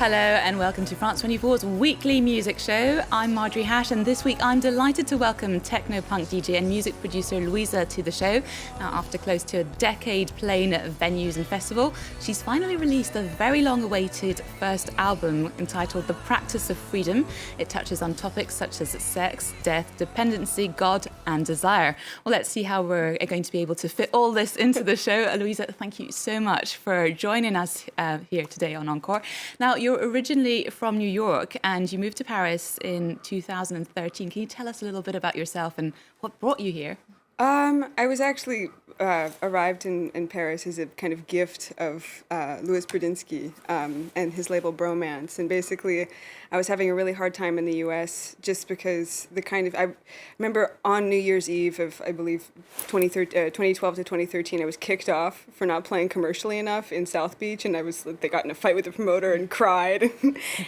Hello and welcome to France 24's weekly music show. I'm Marjorie Hache, and this week I'm delighted to welcome techno-punk DJ and music producer Louisahhh to the show. Now, after close to a decade playing at venues and festival, she's finally released a very long-awaited first album entitled The Practice of Freedom. It touches on topics such as sex, death, dependency, God and desire. Well, let's see how we're going to be able to fit all this into the show. Louisahhh, thank you so much for joining us here today on Encore. Now, you're originally from New York and you moved to Paris in 2013. Can you tell us a little bit about yourself and what brought you here? I was actually arrived in Paris as a kind of gift of Louis Prudensky and his label Bromance. And basically, I was having a really hard time in the U.S. just because I remember on New Year's Eve of, I believe, 2012 to 2013, I was kicked off for not playing commercially enough in South Beach. And they got in a fight with the promoter and cried.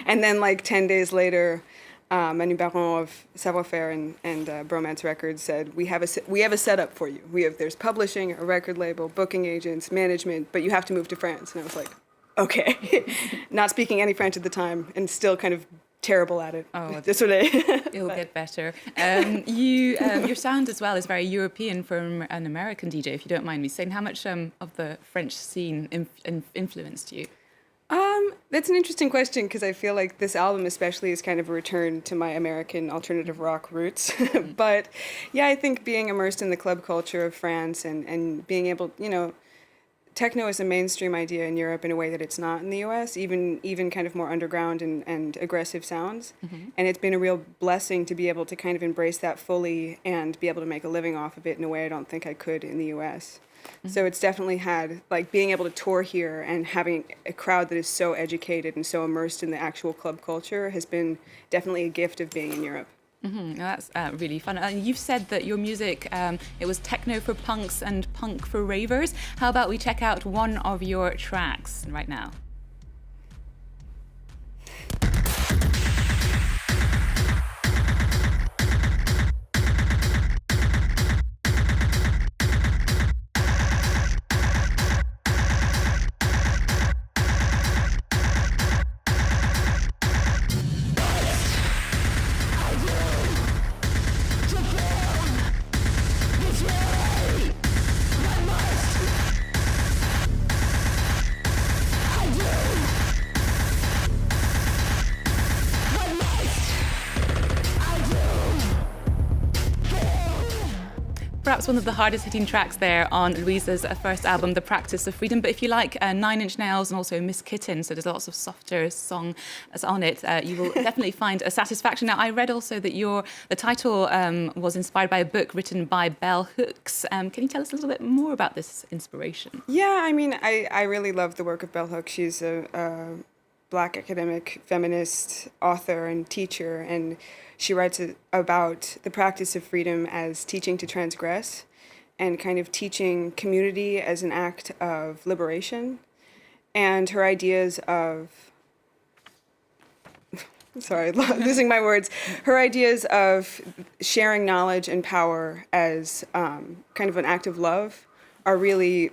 And then like 10 days later, Manu Baron of Savoir Faire and Bromance Records said, we have a setup for you. There's publishing, a record label, booking agents, management, but you have to move to France. And I was like, okay. Not speaking any French at the time and still kind of terrible at it. Oh, Désolé. It'll get better. Your sound as well is very European from an American DJ, if you don't mind me saying. How much of the French scene influenced you? That's an interesting question because I feel like this album especially is kind of a return to my American alternative rock roots. But yeah, I think being immersed in the club culture of France and being able, techno is a mainstream idea in Europe in a way that it's not in the US, even kind of more underground and aggressive sounds. Mm-hmm. And it's been a real blessing to be able to kind of embrace that fully and be able to make a living off of it in a way I don't think I could in the US. Mm-hmm. So it's definitely had, like, being able to tour here and having a crowd that is so educated and so immersed in the actual club culture has been definitely a gift of being in Europe. Mm-hmm. That's really fun. And you've said that your music, it was techno for punks and punk for ravers. How about we check out one of your tracks right now? Perhaps one of the hardest hitting tracks there on Louisahh's first album, The Practice of Freedom. But if you like Nine Inch Nails and also Miss Kitten, so there's lots of softer songs on it, you will definitely find a satisfaction. Now, I read also that the title was inspired by a book written by Bell Hooks. Can you tell us a little bit more about this inspiration? Yeah, I mean, I really love the work of Bell Hooks. She's a Black academic, feminist, author, and teacher, and she writes about the practice of freedom as teaching to transgress and kind of teaching community as an act of liberation. And her ideas of, sorry, losing my words, her ideas of sharing knowledge and power as kind of an act of love were really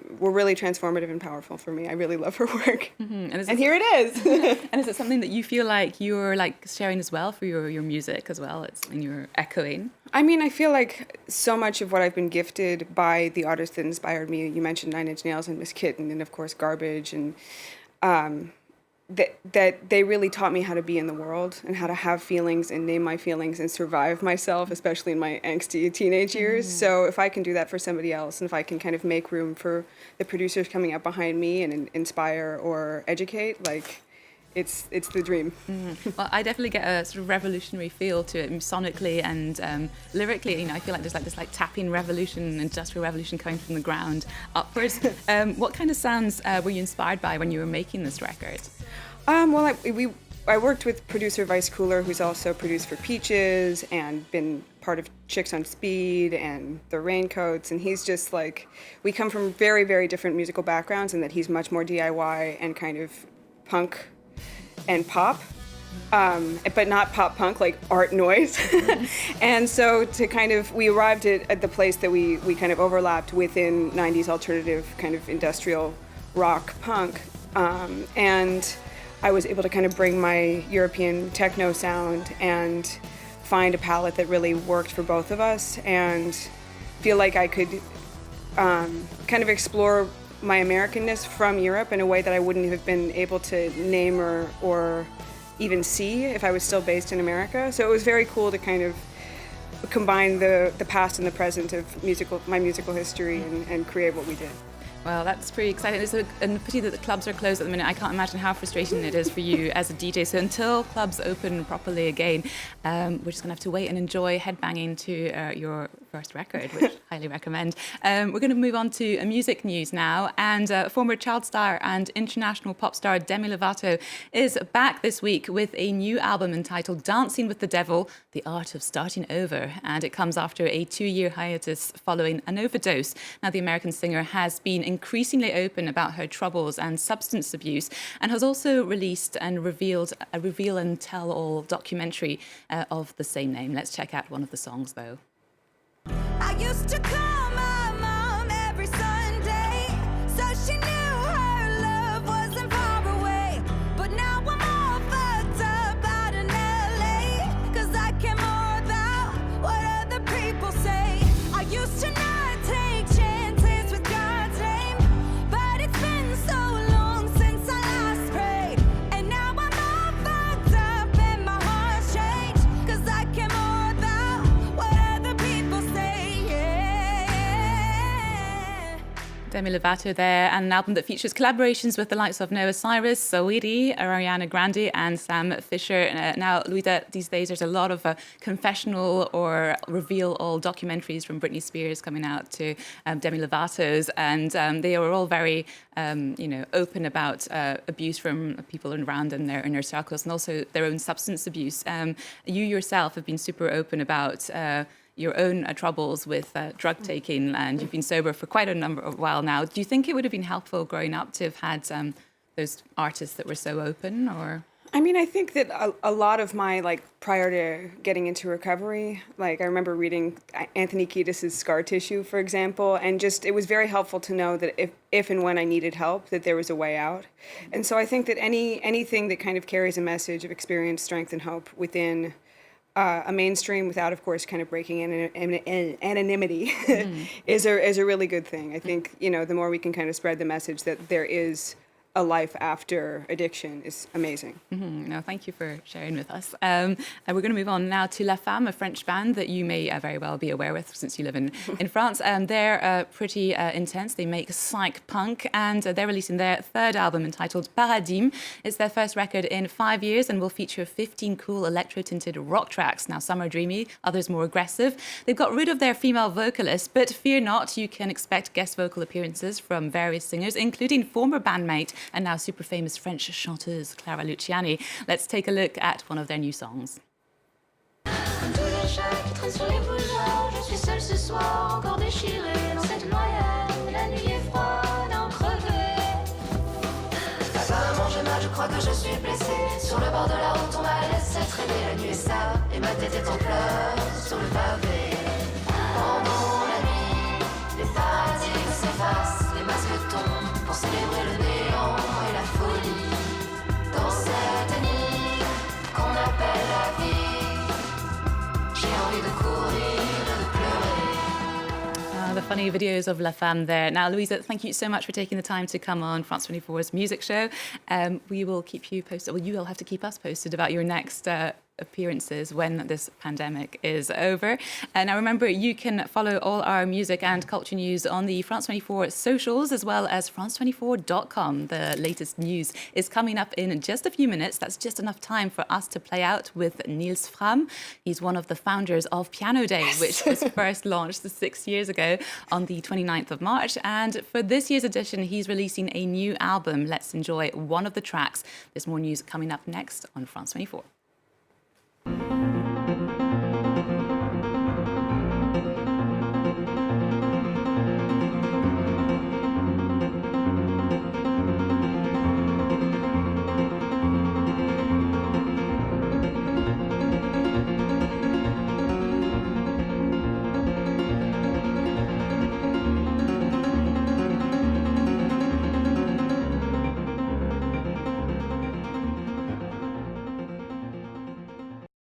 transformative and powerful for me. I really love her work. Mm-hmm. And here it is. And is it something that you feel like you're like sharing as well for your music as well? It's something you're echoing? I mean, I feel like so much of what I've been gifted by the artists that inspired me, you mentioned Nine Inch Nails and Miss Kitten and of course Garbage, and that they really taught me how to be in the world and how to have feelings and name my feelings and survive myself, especially in my angsty teenage years. Mm. So if I can do that for somebody else and if I can kind of make room for the producers coming up behind me and inspire or educate, like, it's the dream. Mm. Well, I definitely get a sort of revolutionary feel to it sonically and lyrically. I feel like there's like this tapping revolution, industrial revolution coming from the ground upwards. What kind of sounds were you inspired by when you were making this record? Well, I worked with producer Vice Cooler, who's also produced for Peaches and been part of Chicks on Speed and The Raincoats, and he's just like, we come from very, very different musical backgrounds, and that he's much more DIY and kind of punk and pop, but not pop punk, like art noise. And so we arrived at the place that we kind of overlapped within 90s alternative kind of industrial rock punk. And I was able to kind of bring my European techno sound and find a palette that really worked for both of us, and feel like I could kind of explore my Americanness from Europe in a way that I wouldn't have been able to name or even see if I was still based in America. So it was very cool to kind of combine the past and the present of my musical history and create what we did. Well, that's pretty exciting. It's a pity that the clubs are closed at the minute. I can't imagine how frustrating it is for you as a DJ. So until clubs open properly again, we're just going to have to wait and enjoy headbanging to your first record, which I highly recommend. We're going to move on to music news now. And former child star and international pop star Demi Lovato is back this week with a new album entitled Dancing with the Devil, The Art of Starting Over. And it comes after a 2-year hiatus following an overdose. Now, the American singer has been increasingly open about her troubles and substance abuse, and has also released and revealed a reveal and tell all documentary of the same name. Let's check out one of the songs though. I used to call my mom every Sunday, so she knew her love wasn't far away. But now I'm all fucked up out in LA, 'cause I care more about what other people say. I used to not take chances with God's name, but it's been so long since I last prayed. And now I'm all fucked up and my heart's changed, 'cause I care more about what other people say. Yeah. Demi Lovato there, and an album that features collaborations with the likes of Noah Cyrus, Saweetie, Ariana Grande and Sam Fisher. Now, Louisa, these days there's a lot of confessional or reveal-all documentaries from Britney Spears coming out to Demi Lovato's, and they are all very, open about abuse from people around in their inner circles, and also their own substance abuse. You yourself have been super open about your own troubles with drug taking, and you've been sober for quite a while now. Do you think it would have been helpful growing up to have had those artists that were so open, or? I mean, I think that a lot of my, prior to getting into recovery, I remember reading Anthony Kiedis' Scar Tissue, for example, and just, it was very helpful to know that if and when I needed help, that there was a way out. And so I think that anything that kind of carries a message of experience, strength, and hope within a mainstream, without, of course, kind of breaking anonymity, is a really good thing. I think, the more we can kind of spread the message that there is a life after addiction is amazing. No, thank you for sharing with us. And we're going to move on now to La Femme, a French band that you may very well be aware with since you live in France. They're pretty intense. They make psych punk, and they're releasing their third album entitled Paradigme. It's their first record in 5 years and will feature 15 cool electro-tinted rock tracks. Now, some are dreamy, others more aggressive. They've got rid of their female vocalist, but fear not, you can expect guest vocal appearances from various singers, including former bandmate and now super famous French chanteuse Clara Luciani. Let's take a look at one of their new songs. Tous les chats qui traînent sur les boulevards, je suis seule ce soir, encore déchirée dans cette noyade. La nuit est froide, en crevée. Apparemment j'ai mal, je crois que je suis blessée. Sur le bord de la route, on m'a laissé traîner. La nuit est sale et ma tête est en pleurs sur le pavé. Pendant la nuit, les paradigmes s'effacent, les masques tombent pour célébrer le néant et la folie. Dans cette nuit qu'on appelle la vie, j'ai envie de courir, de pleurer. The funny videos of La Femme there. Now, Louisa, thank you so much for taking the time to come on France 24's music show. We will keep you posted. Well, you will have to keep us posted about your next appearances when this pandemic is over. And now remember, you can follow all our music and culture news on the France 24 socials, as well as france24.com. The latest news is coming up in just a few minutes. That's just enough time for us to play out with Niels Fram. He's one of the founders of Piano Day, which was first launched 6 years ago on the 29th of March. And for this year's edition, he's releasing a new album. Let's enjoy one of the tracks. There's more news coming up next on France 24.